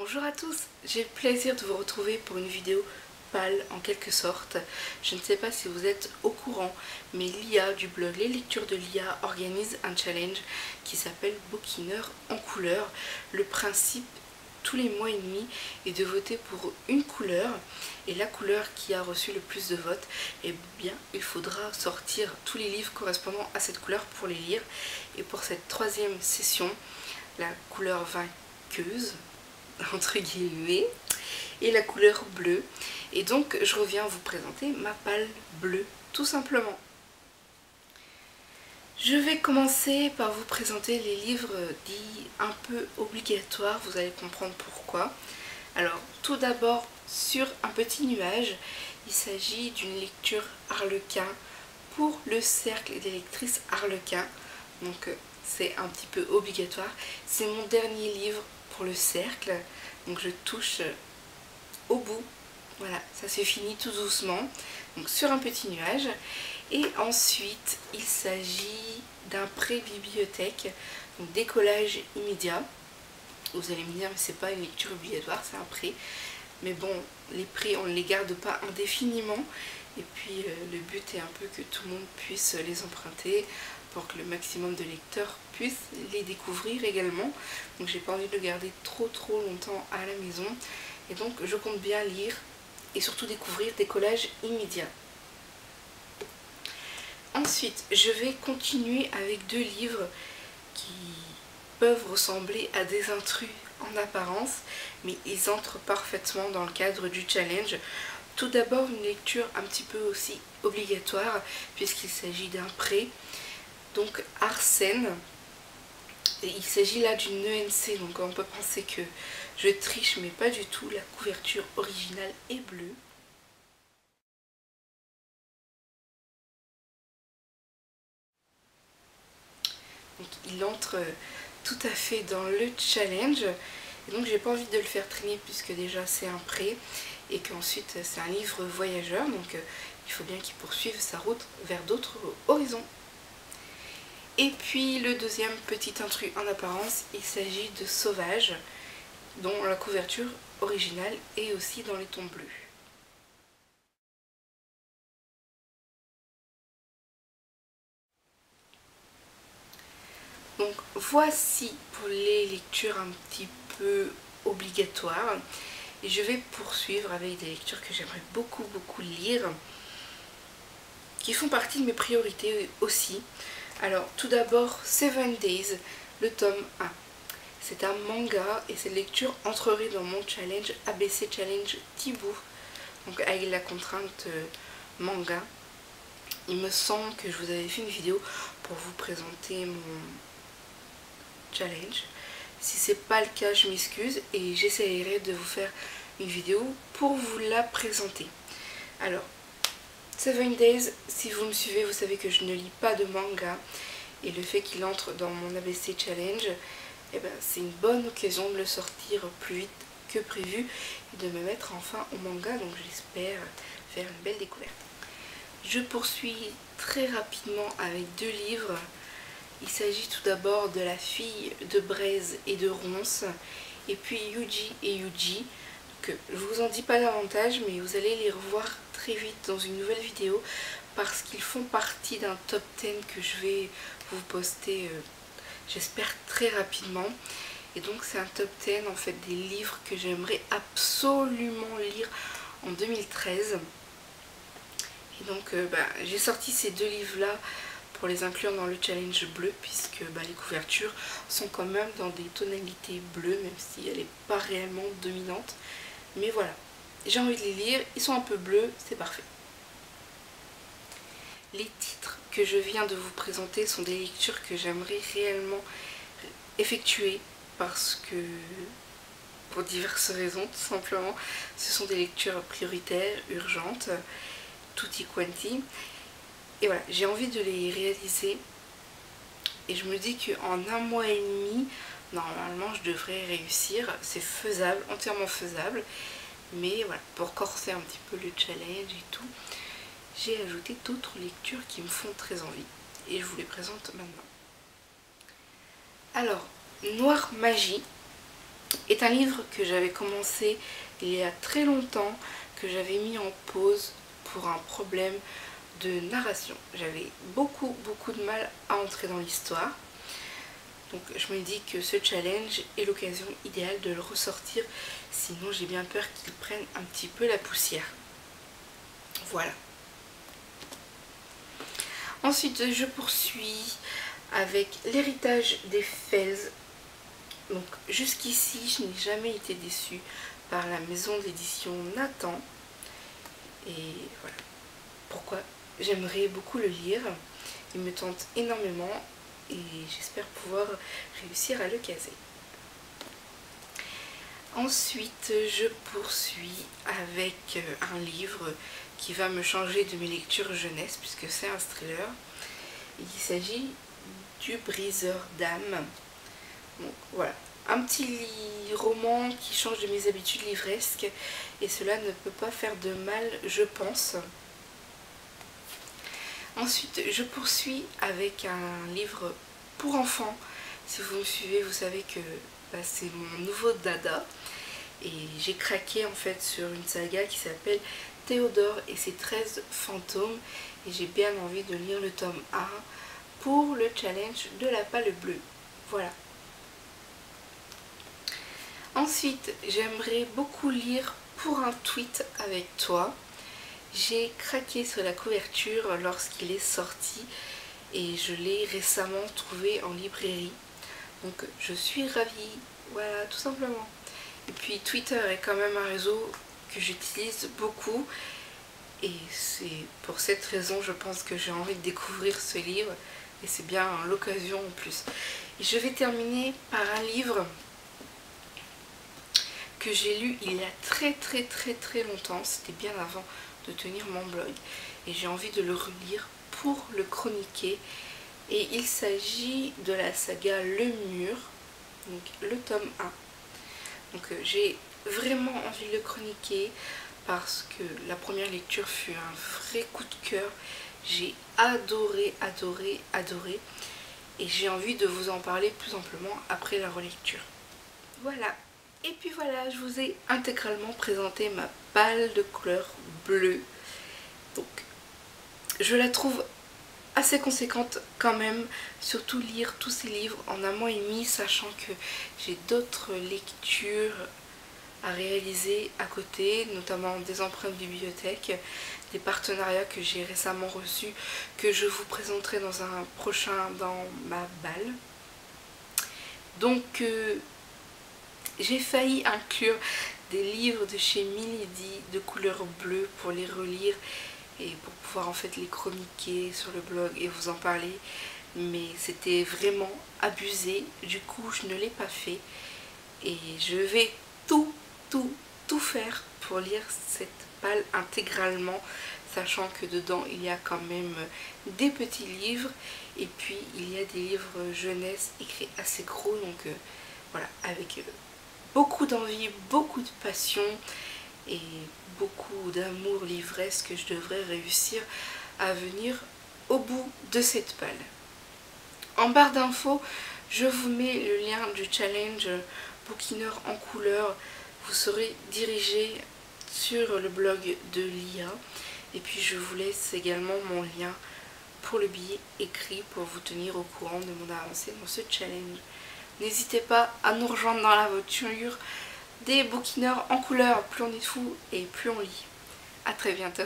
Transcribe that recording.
Bonjour à tous, j'ai le plaisir de vous retrouver pour une vidéo pâle en quelque sorte. Je ne sais pas si vous êtes au courant, mais l'IA du blog Les Lectures de l'IA organise un challenge qui s'appelle Bookineur en couleur. Le principe, tous les mois et demi, est de voter pour une couleur, et la couleur qui a reçu le plus de votes, eh bien il faudra sortir tous les livres correspondant à cette couleur pour les lire. Et pour cette troisième session, la couleur vainqueuse entre guillemets et la couleur bleue, et donc je reviens vous présenter ma palle bleue tout simplement. Je vais commencer par vous présenter les livres dits un peu obligatoires, vous allez comprendre pourquoi. Alors tout d'abord, Sur un petit nuage, il s'agit d'une lecture Harlequin pour le cercle des lectrices Harlequin, donc c'est un petit peu obligatoire. C'est mon dernier livre pour le cercle, donc je touche au bout, voilà, ça se finit tout doucement, donc Sur un petit nuage. Et ensuite il s'agit d'un pré-bibliothèque, donc Décollage immédiat. Vous allez me dire mais c'est pas une lecture obligatoire, c'est un pré, mais bon, les prés on ne les garde pas indéfiniment, et puis le but est un peu que tout le monde puisse les emprunter pour que le maximum de lecteurs puissent les découvrir également. Donc j'ai pas envie de le garder trop longtemps à la maison, et donc je compte bien lire et surtout découvrir Décollage immédiat. Ensuite je vais continuer avec deux livres qui peuvent ressembler à des intrus en apparence, mais ils entrent parfaitement dans le cadre du challenge. Tout d'abord une lecture un petit peu aussi obligatoire puisqu'il s'agit d'un pré, donc Arsène. Et il s'agit là d'une ENC, donc on peut penser que je triche, mais pas du tout. La couverture originale est bleue. Donc il entre tout à fait dans le challenge, et donc j'ai pas envie de le faire traîner puisque déjà c'est un pré, et qu'ensuite c'est un livre voyageur, donc il faut bien qu'il poursuive sa route vers d'autres horizons. Et puis le deuxième petit intrus en apparence, il s'agit de Sauvage, dont la couverture originale est aussi dans les tons bleus. Donc voici pour les lectures un petit peu obligatoires, et je vais poursuivre avec des lectures que j'aimerais beaucoup lire, qui font partie de mes priorités aussi. Alors tout d'abord Seven Days, le tome 1. C'est un manga et cette lecture entrerait dans mon challenge ABC Challenge Thibaut, donc avec la contrainte manga. Il me semble que je vous avais fait une vidéo pour vous présenter mon challenge. Si c'est pas le cas, je m'excuse et j'essaierai de vous faire une vidéo pour vous la présenter. Alors, Seven Days, si vous me suivez, vous savez que je ne lis pas de manga, et le fait qu'il entre dans mon ABC Challenge, eh ben, c'est une bonne occasion de le sortir plus vite que prévu et de me mettre enfin au manga, donc j'espère faire une belle découverte. Je poursuis très rapidement avec deux livres. Il s'agit tout d'abord de La fille de Braise et de Ronce, et puis Yuji et Yuji. Donc, je vous en dis pas davantage, mais vous allez les revoir très vite dans une nouvelle vidéo parce qu'ils font partie d'un top 10 que je vais vous poster, j'espère très rapidement. Et donc c'est un top 10 en fait des livres que j'aimerais absolument lire en 2013. Et donc j'ai sorti ces deux livres là pour les inclure dans le challenge bleu, puisque les couvertures sont quand même dans des tonalités bleues, même si elle n'est pas réellement dominante. Mais voilà, j'ai envie de les lire, ils sont un peu bleus, c'est parfait. Les titres que je viens de vous présenter sont des lectures que j'aimerais réellement effectuer parce que, pour diverses raisons tout simplement, ce sont des lectures prioritaires, urgentes, tutti quanti. Et voilà, j'ai envie de les réaliser et je me dis qu'en un mois et demi, normalement je devrais réussir. C'est faisable, entièrement faisable. Mais voilà, pour corser un petit peu le challenge et tout, j'ai ajouté d'autres lectures qui me font très envie. Et je vous les présente maintenant. Alors, Noire Magie, est un livre que j'avais commencé il y a très longtemps, que j'avais mis en pause pour un problème de narration. J'avais beaucoup de mal à entrer dans l'histoire. Donc je me dis que ce challenge est l'occasion idéale de le ressortir, sinon j'ai bien peur qu'il prenne un petit peu la poussière. Voilà. Ensuite je poursuis avec l'héritage des Fels. Donc jusqu'ici je n'ai jamais été déçue par la maison d'édition Nathan. Et voilà pourquoi j'aimerais beaucoup le lire. Il me tente énormément et j'espère pouvoir réussir à le caser. Ensuite je poursuis avec un livre qui va me changer de mes lectures jeunesse puisque c'est un thriller. Il s'agit du Briseur d'âme. Donc voilà, un petit roman qui change de mes habitudes livresques et cela ne peut pas faire de mal, je pense. Ensuite je poursuis avec un livre pour enfants. Si vous me suivez, vous savez que c'est mon nouveau dada et j'ai craqué en fait sur une saga qui s'appelle Théodore et ses 13 fantômes et j'ai bien envie de lire le tome 1 pour le challenge de la palle bleue. Voilà. Ensuite j'aimerais beaucoup lire Pour un tweet avec toi. J'ai craqué sur la couverture lorsqu'il est sorti et je l'ai récemment trouvé en librairie. Donc je suis ravie, voilà, tout simplement. Et puis Twitter est quand même un réseau que j'utilise beaucoup. Et c'est pour cette raison, je pense que j'ai envie de découvrir ce livre. Et c'est bien l'occasion en plus. Et je vais terminer par un livre que j'ai lu il y a très longtemps. C'était bien avant de tenir mon blog. Et j'ai envie de le relire pour le chroniquer. Et il s'agit de la saga Le Mur, donc le tome 1. Donc j'ai vraiment envie de le chroniquer parce que la première lecture fut un vrai coup de cœur. J'ai adoré et j'ai envie de vous en parler plus amplement après la relecture. Voilà. Et puis voilà, je vous ai intégralement présenté ma palle de couleur bleue. Donc je la trouve assez conséquente quand même, surtout lire tous ces livres en un mois et demi, sachant que j'ai d'autres lectures à réaliser à côté, notamment des empreintes bibliothèque, des partenariats que j'ai récemment reçus, que je vous présenterai dans un prochain dans ma balle. Donc j'ai failli inclure des livres de chez Milady de couleur bleue pour les relire et pour pouvoir en fait les chroniquer sur le blog et vous en parler, mais c'était vraiment abusé, du coup je ne l'ai pas fait et je vais tout faire pour lire cette palle intégralement, sachant que dedans il y a quand même des petits livres et puis il y a des livres jeunesse écrits assez gros, donc voilà, avec beaucoup d'envie, beaucoup de passion et beaucoup d'amour livresque que je devrais réussir à venir au bout de cette palle. En barre d'infos, je vous mets le lien du challenge Bookineur en couleur. Vous serez dirigé sur le blog de Lia. Et puis je vous laisse également mon lien pour le billet écrit pour vous tenir au courant de mon avancée dans ce challenge. N'hésitez pas à nous rejoindre dans la voiture des bouquineurs en couleur. Plus on est fou et plus on lit. A très bientôt.